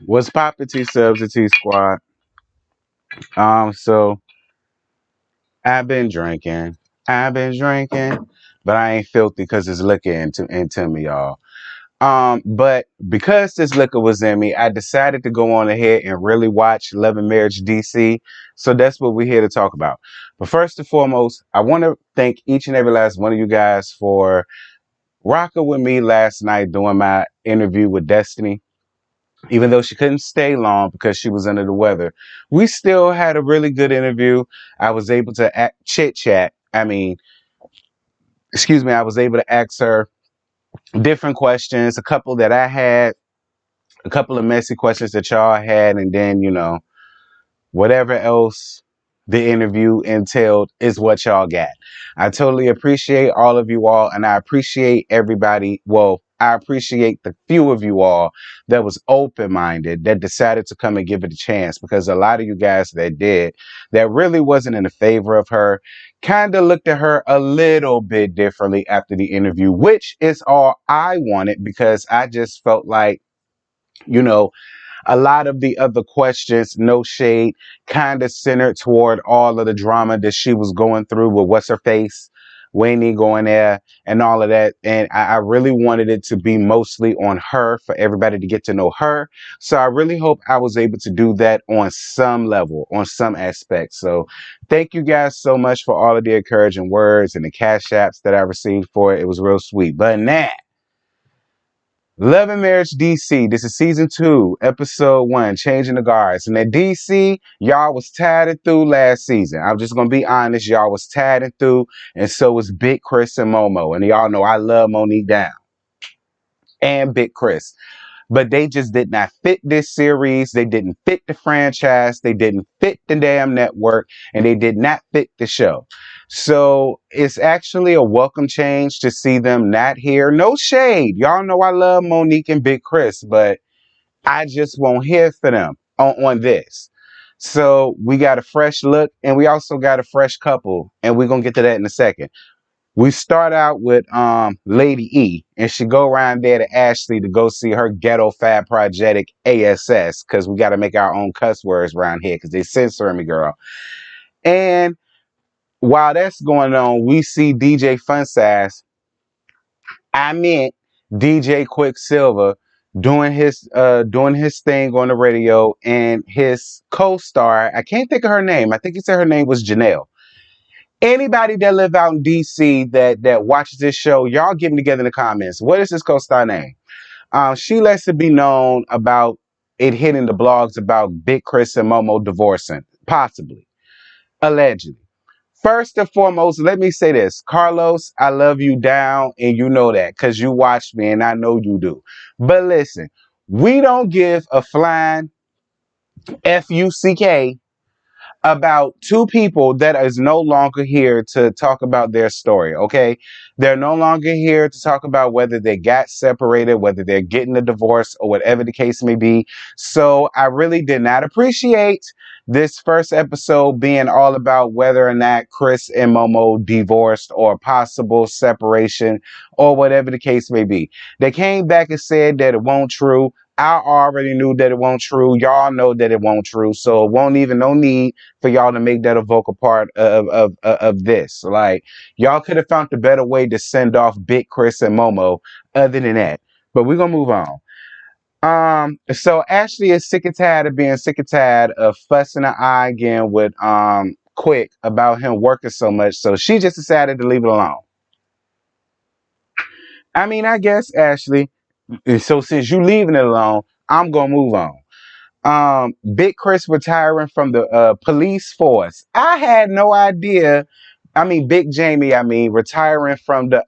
What's poppin' T subs and T squad? So I've been drinking. I've been drinking, but I ain't filthy because it's liquor into me, y'all. But because this liquor was in me, I decided to go on ahead and really watch Love and Marriage DC. So that's what we're here to talk about. But first and foremost, I want to thank each and every last one of you guys for rocking with me last night doing my interview with Destiny. Even though she couldn't stay long because she was under the weather, we still had a really good interview. I was able to chit chat. Excuse me, I was able to ask her different questions, a couple that I had, a couple of messy questions that y'all had, and then, whatever else the interview entailed is what y'all got. I totally appreciate all of you all, and I appreciate everybody. Well, I appreciate the few of you all that was open-minded, that decided to come and give it a chance, because a lot of you guys that did, that really wasn't in the favor of her, kind of looked at her a little bit differently after the interview, which is all I wanted, because I just felt like, you know, a lot of the other questions, no shade, kind of centered toward all of the drama that she was going through with what's her face, Wayne going there, and all of that. And I really wanted it to be mostly on her, for everybody to get to know her. So I really hope I was able to do that on some level, on some aspects. So thank you guys so much for all of the encouraging words and the cash apps that I received for it. It was real sweet. But now, Love and Marriage DC. This is season 2, episode 1, Changing the Guards. And at DC, y'all was tatted through last season. I'm just gonna be honest, y'all was tatted through, and so was Big Chris and Momo. And y'all know I love Monique Down and Big Chris, but they just did not fit this series. They didn't fit the franchise. They didn't fit the damn network, and they did not fit the show. So it's actually a welcome change to see them not here. No shade. Y'all know I love Monique and Big Chris, but I just won't hear for them on this. So we got a fresh look, and we also got a fresh couple, and we're going to get to that in a second. We start out with Lady E, and she go around there to Ashley to go see her ghetto fab project ASS, because we got to make our own cuss words around here because they censoring me, girl. And while that's going on, we see DJ Funsize, I meant DJ Quicksilver, doing his thing on the radio, and his co-star, I can't think of her name. I think he said her name was Janelle. Anybody that live out in DC that watches this show, y'all get me together in the comments. What is this co-star name? She lets it be known about it hitting the blogs about Big Chris and Momo divorcing, possibly, allegedly. First and foremost, let me say this. Carlos, I love you down, and you know that because you watch me, and I know you do. But listen, we don't give a flying F-U-C-K about two people that is no longer here to talk about their story, okay? They're no longer here to talk about whether they got separated, whether they're getting a divorce, or whatever the case may be. So I really did not appreciate this first episode being all about whether or not Chris and Momo divorced or possible separation or whatever the case may be. They came back and said that it won't true. I already knew that it won't true. Y'all know that it won't true. So it won't even no need for y'all to make that a vocal part of this. Like, y'all could have found a better way to send off Big Chris and Momo other than that. But we're gonna move on. So Ashley is sick and tired of being sick and tired of fussing her eye again with Quick about him working so much. So she just decided to leave it alone. I mean, I guess, Ashley. So since you leaving it alone, I'm gonna move on. Big Chris retiring from the police force. I had no idea. I mean, Big Jamie, retiring from the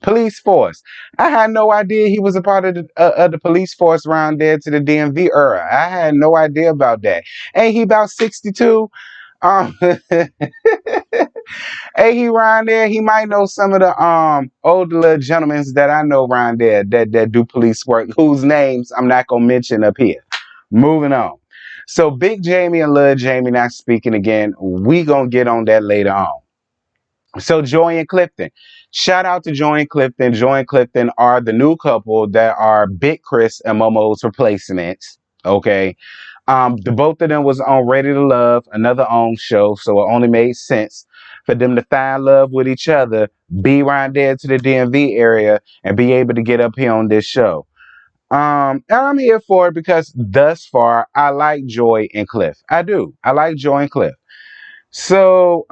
police force. I had no idea he was a part of the police force around there to the DMV era. I had no idea about that. Ain't he about 62? Hey, he around there. He might know some of the older little gentlemen that I know around there that do police work, whose names I'm not gonna mention up here. Moving on. So Big Jamie and Lil Jamie not speaking again. We gonna get on that later on. So Joy and Clifton. Shout out to Joy and Clifton. Joy and Clifton are the new couple that are Big Chris and Momo's replacements. Okay. The both of them was on Ready to Love, another own show, so it only made sense for them to find love with each other, be around there to the DMV area, and be able to get up here on this show. And I'm here for it because thus far I like Joy and Cliff. I do. I like Joy and Cliff. So,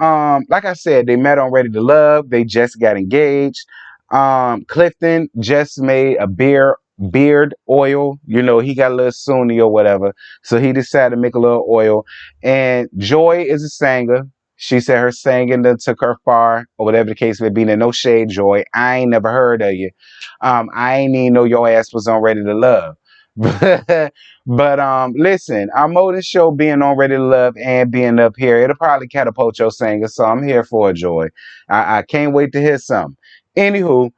like I said, they met on Ready to Love. They just got engaged. Clifton just made a beard oil. You know, he got a little Sunni or whatever. So he decided to make a little oil. And Joy is a singer. She said her singing that took her far, or whatever the case may be. Now, no shade, Joy. I ain't never heard of you. I ain't even know your ass was on Ready to Love. But listen, our modern show being on Ready to Love and being up here, it'll probably catapult your singer, so I'm here for it, Joy. I can't wait to hear something. Anywho,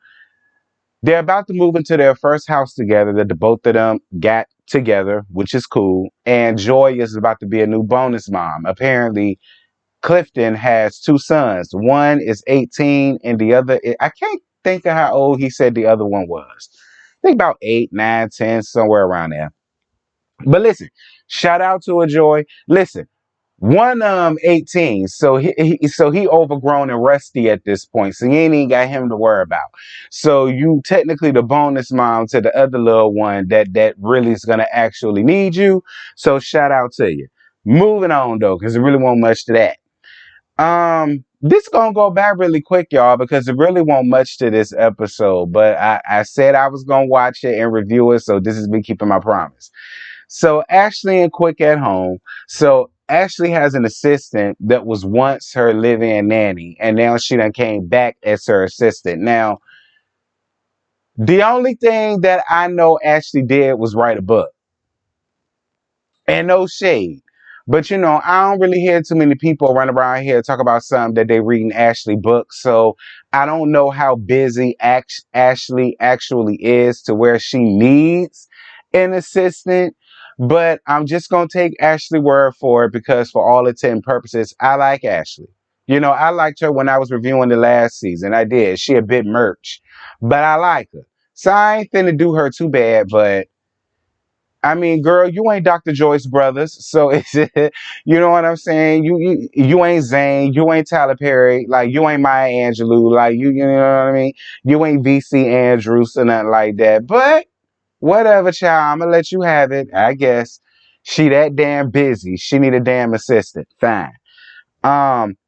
they're about to move into their first house together that the both of them got together, which is cool. And Joy is about to be a new bonus mom. Apparently, Clifton has two sons. One is 18 and the other, I can't think of how old he said the other one was. I think about 8, 9, 10, somewhere around there. But listen, shout out to a Joy. Listen, one 18, so he overgrown and rusty at this point, so you ain't even got him to worry about. So you technically the bonus mom to the other little one that really is gonna actually need you. So shout out to you. Moving on though, because it really won't much to that. This gonna go back really quick, y'all, because it really won't much to this episode. But I said I was gonna watch it and review it, so this is me keeping my promise. So Ashley and Quick at home. So Ashley has an assistant that was once her live-in nanny, and now she done came back as her assistant. Now, the only thing that I know Ashley did was write a book. And no shade. But you know, I don't really hear too many people run around here talk about something that they reading Ashley books. So I don't know how busy Ashley actually is to where she needs an assistant. But I'm just gonna take Ashley word for it because for all intent and purposes, I like Ashley. You know, I liked her when I was reviewing the last season. I did. She a bit merch. But I like her. So I ain't finna do her too bad, but I mean, girl, you ain't Dr. Joyce Brothers, so it's you know what I'm saying. You ain't Zayn, you ain't Tyler Perry, like you ain't Maya Angelou, like you know what I mean. You ain't VC Andrews or nothing like that. But whatever, child, I'm gonna let you have it. I guess she that damn busy. She need a damn assistant. Fine.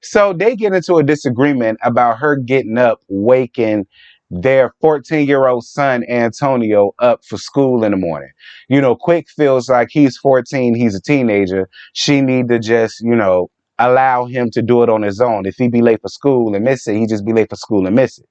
So they get into a disagreement about her getting up, waking their 14-year-old son Antonio up for school in the morning. You know, Quick feels like he's 14, he's a teenager. She need to just, you know, allow him to do it on his own. If he be late for school and miss it, he just be late for school and miss it.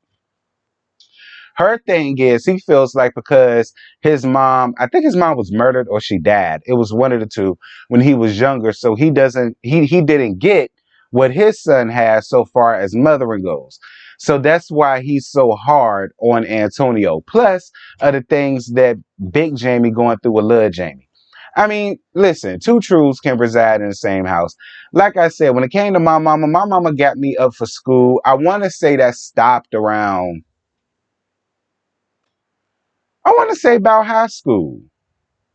Her thing is he feels like because his mom, I think his mom was murdered or she died. It was one of the two when he was younger. So he didn't get what his son has so far as mothering goes. So that's why he's so hard on Antonio. Plus other things that Big Jamie going through with Lil Jamie. I mean, listen, two truths can reside in the same house. Like I said, when it came to my mama got me up for school. I want to say that stopped around, I want to say about high school.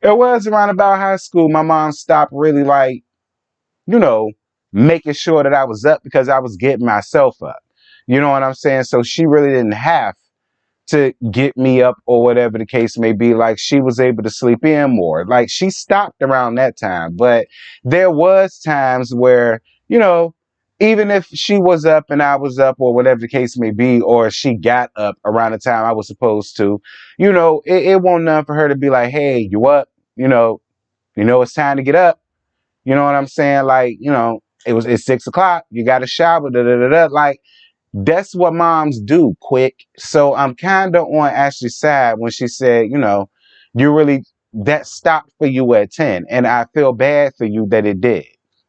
It was around about high school. My mom stopped really like, you know, making sure that I was up because I was getting myself up. You know what I'm saying? So she really didn't have to get me up or whatever the case may be. Like she was able to sleep in more. Like she stopped around that time. But there was times where, you know, even if she was up and I was up or whatever the case may be, or she got up around the time I was supposed to, you know, it won't none for her to be like, hey, you up? It's time to get up. You know what I'm saying? Like, it's 6 o'clock. You got to shower. Da, da, da, da. Like, that's what moms do quick. So I'm kind of on Ashley's side when she said, you really, that stopped for you at 10. And I feel bad for you that it did.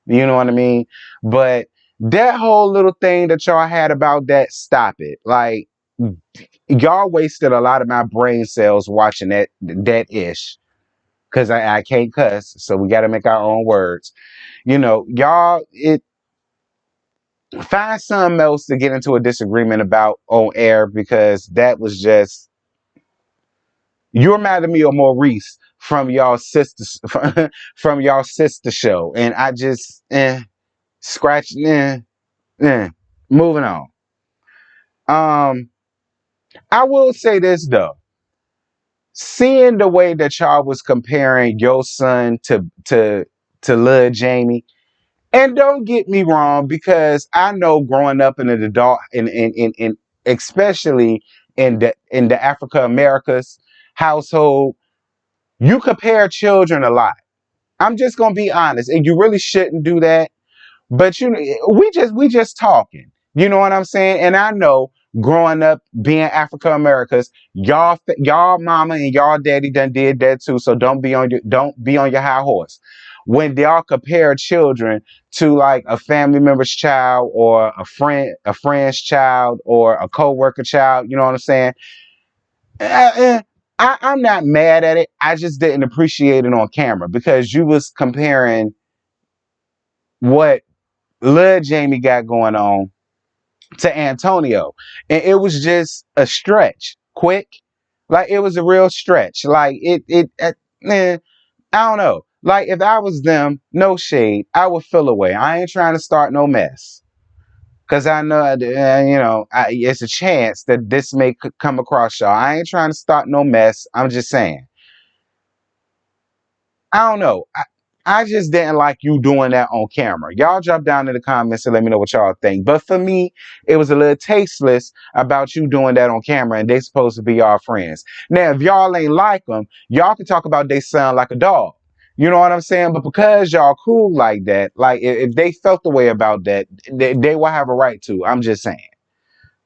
You know what I mean? But that whole little thing that y'all had about that, stop it. Like, y'all wasted a lot of my brain cells watching that ish. Because I can't cuss. So we got to make our own words. Y'all, Find something else to get into a disagreement about on air, because that was just, you reminded me of Maurice from y'all sisters from y'all sister show, and I just scratch eh. Moving on. Um, I will say this though. Seeing the way that y'all was comparing your son to Lil Jamie, and don't get me wrong, because I know growing up in an adult in especially in the Africa Americas household, you compare children a lot. I'm just gonna be honest, and you really shouldn't do that. But we just talking. You know what I'm saying? And I know growing up being African Americans, y'all mama and y'all daddy done did that too. So don't be on your high horse. When y'all compare children to like a family member's child, or a friend's child, or a co-worker child, you know what I'm saying? Uh, uh, I'm not mad at it. I just didn't appreciate it on camera, because you was comparing what Lil Jamie got going on to Antonio. And it was just a stretch. Quick. Like, it was a real stretch. Like, man, I don't know. Like, if I was them, no shade, I would feel away. I ain't trying to start no mess. Because I know, it's a chance that this may come across y'all. I ain't trying to start no mess. I'm just saying. I don't know. I just didn't like you doing that on camera. Y'all drop down in the comments and let me know what y'all think. But for me, it was a little tasteless about you doing that on camera, and they supposed to be y'all friends. Now, if y'all ain't like them, y'all can talk about they sound like a dog. You know what I'm saying? But because y'all cool like that, like if they felt the way about that, they will have a right to. I'm just saying.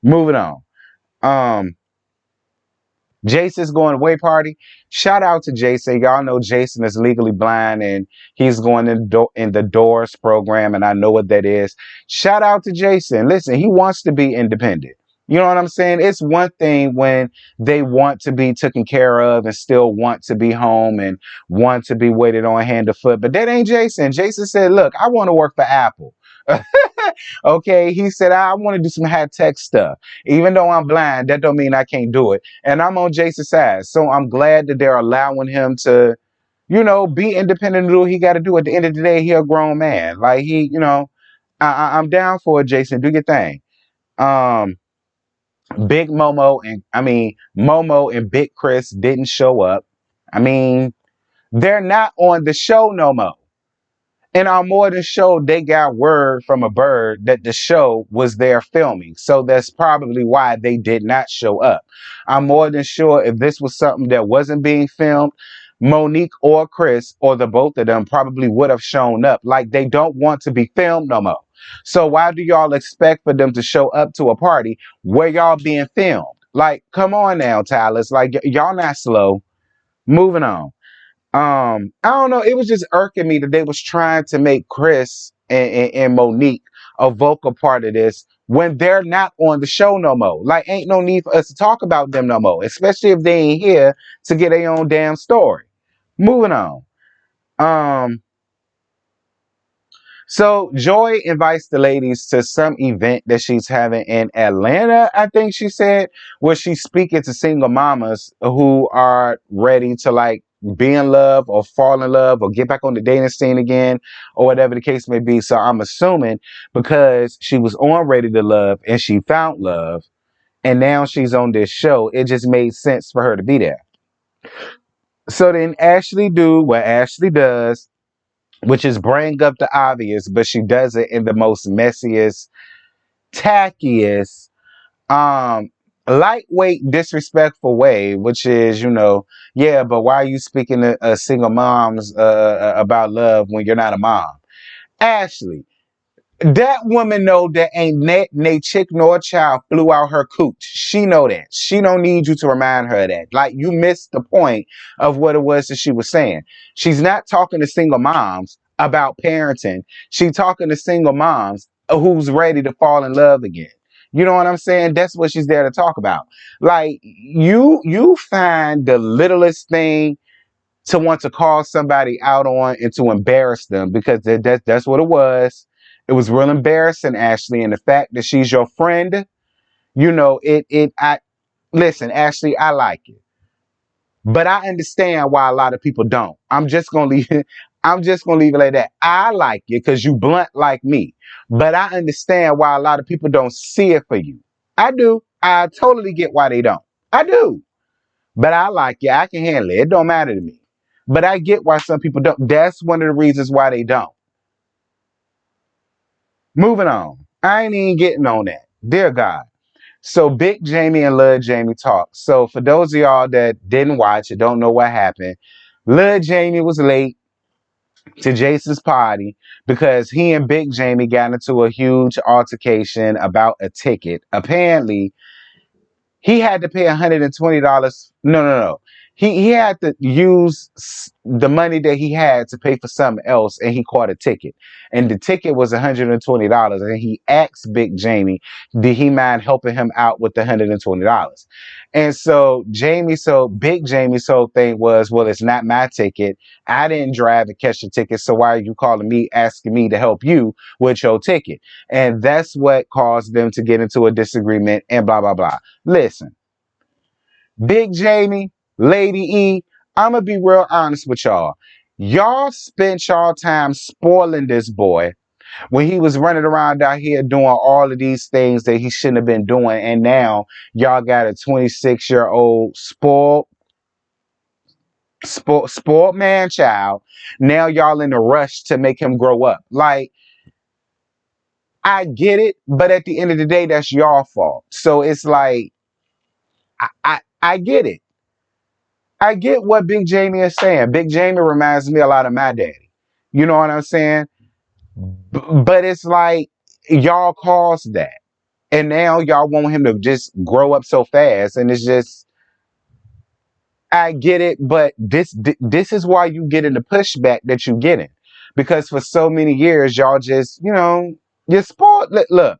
Moving on. Um, Jason's going away party. Shout out to Jason. Y'all know Jason is legally blind, and he's going in the Doors program, and I know what that is. Shout out to Jason. Listen, he wants to be independent. You know what I'm saying? It's one thing when they want to be taken care of and still want to be home and want to be waited on hand or foot, but that ain't Jason. Jason said, look, I want to work for Apple. Okay, he said, I want to do some high tech stuff. Even though I'm blind, that don't mean I can't do it. And I'm on Jason's side. So I'm glad that they're allowing him to, be independent and do what he got to do. At the end of the day, he a grown man. Like, I'm down for it, Jason. Do your thing. Um, Big Momo Momo and Big Chris didn't show up. I mean, they're not on the show no more. In our more than show, they got word from a bird that the show was there filming. So that's probably why they did not show up. I'm more than sure if this was something that wasn't being filmed, Monique or Chris or the both of them probably would have shown up. Like, they don't want to be filmed no more. So why do y'all expect for them to show up to a party where y'all being filmed? Like, come on now, Tyler. Like, y'all not slow. Moving on. I don't know. It was just irking me that they was trying to make Chris and Monique a vocal part of this when they're not on the show no more. Like, ain't no need for us to talk about them no more, especially if they ain't here to get their own damn story. Moving on. Um, so Joy invites the ladies to some event that she's having in Atlanta, I think she said, where she's speaking to single mamas who are ready to like be in love or fall in love or get back on the dating scene again or whatever the case may be. So I'm assuming because she was on Ready to Love and she found love and now she's on this show, it just made sense for her to be there. So then Ashley do what Ashley does, which is bring up the obvious, but she does it in the most messiest, tackiest, um, lightweight, disrespectful way, which is, yeah, but why are you speaking to single moms about love when you're not a mom? Ashley, that woman know that ain't nay chick nor child flew out her cooch. She know that. She don't need you to remind her of that. Like, you missed the point of what it was that she was saying. She's not talking to single moms about parenting. She's talking to single moms who's ready to fall in love again. You know what I'm saying? That's what she's there to talk about. Like, you find the littlest thing to want to call somebody out on and to embarrass them, because that's what it was. It was real embarrassing, Ashley, and the fact that she's your friend, I listen, Ashley, I like it. But I understand why a lot of people don't. I'm just gonna leave it. I'm just gonna leave it like that. I like it because you blunt like me. But I understand why a lot of people don't see it for you. I do. I totally get why they don't. I do. But I like it. I can handle it. It don't matter to me. But I get why some people don't. That's one of the reasons why they don't. Moving on. I ain't even getting on that. Dear God. So Big Jamie and Lil Jamie talk. So for those of y'all that didn't watch it, don't know what happened, Lil Jamie was late to Jason's party because he and Big Jamie got into a huge altercation about a ticket. Apparently, he had to pay $120. No. He had to use the money that he had to pay for something else, and he caught a ticket. And the ticket was $120. And he asked Big Jamie, did he mind helping him out with the $120? And so Big Jamie's whole thing was, well, it's not my ticket. I didn't drive and catch the ticket, so why are you calling me, asking me to help you with your ticket? And that's what caused them to get into a disagreement and blah, blah, blah. Listen, Big Jamie, Lady E, I'm going to be real honest with y'all. Y'all spent y'all time spoiling this boy when he was running around out here doing all of these things that he shouldn't have been doing. And now y'all got a 26-year-old spoiled man child. Now y'all in a rush to make him grow up. Like, I get it, but at the end of the day, that's y'all fault. So it's like, I get it. I get what Big Jamie is saying. Big Jamie reminds me a lot of my daddy. You know what I'm saying? But it's like y'all caused that. And now y'all want him to just grow up so fast. And it's just, I get it, but this is why you get in the pushback that you get in. Because for so many years, y'all just, you're spoiled. Look,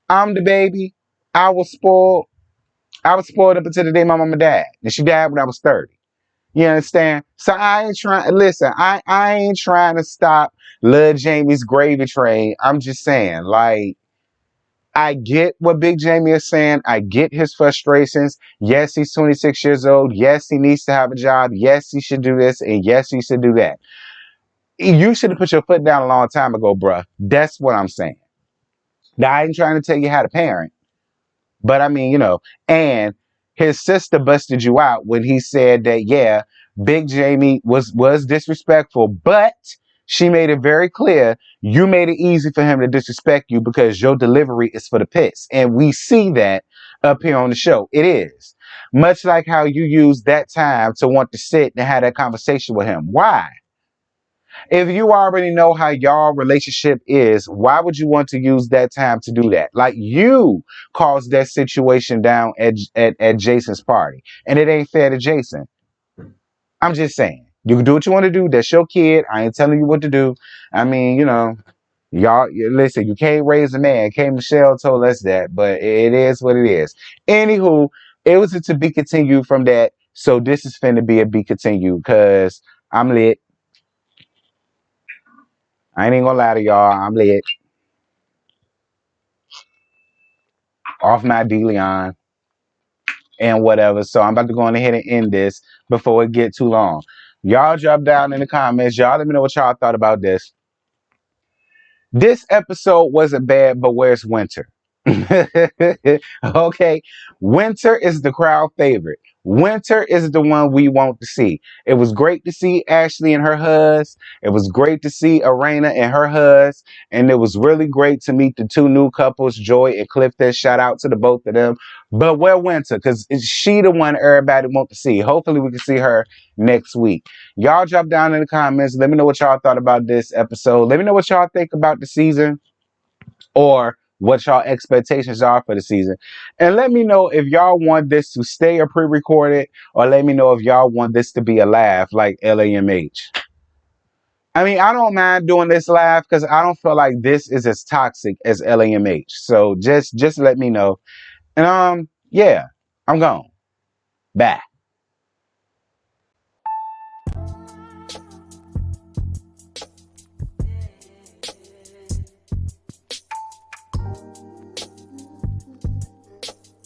I'm the baby. I was spoiled. I was spoiled up until the day my mama died. And she died when I was 30. You understand? So I ain't trying, listen, I ain't trying to stop Lil Jamie's gravy train. I'm just saying, like, I get what Big Jamie is saying. I get his frustrations. Yes, he's 26 years old. Yes, he needs to have a job. Yes, he should do this. And yes, he should do that. You should have put your foot down a long time ago, bruh. That's what I'm saying. Now, I ain't trying to tell you how to parent. But I mean, and his sister busted you out when he said that, yeah, Big Jamie was disrespectful, but she made it very clear you made it easy for him to disrespect you because your delivery is for the piss. And we see that up here on the show. It is. Much like how you used that time to want to sit and have that conversation with him. Why? If you already know how y'all relationship is, why would you want to use that time to do that? Like, you caused that situation down at Jason's party. And it ain't fair to Jason. I'm just saying. You can do what you want to do. That's your kid. I ain't telling you what to do. I mean, listen, you can't raise a man. K. Michelle told us that, but it is what it is. Anywho, it was a to be continued from that. So this is finna be a be continued because I'm lit. I ain't gonna lie to y'all. I'm lit. Off my D Leon and whatever. So I'm about to go on ahead and end this before it get too long. Y'all drop down in the comments. Y'all let me know what y'all thought about this. This episode wasn't bad, but where's Winter? Okay. Winter is the crowd favorite. Winter is the one we want to see. It was great to see Ashley and her hus. It was great to see Arena and her hus. And it was really great to meet the two new couples, Joy and Clifton. Shout out to the both of them. But where Winter? Because she the one everybody want to see. Hopefully we can see her next week. Y'all drop down in the comments. Let me know what y'all thought about this episode. Let me know what y'all think about the season or what y'all expectations are for the season. And let me know if y'all want this to stay a pre-recorded or let me know if y'all want this to be a laugh like LAMH. I mean, I don't mind doing this live because I don't feel like this is as toxic as LAMH. So just let me know. And yeah, I'm gone. Bye.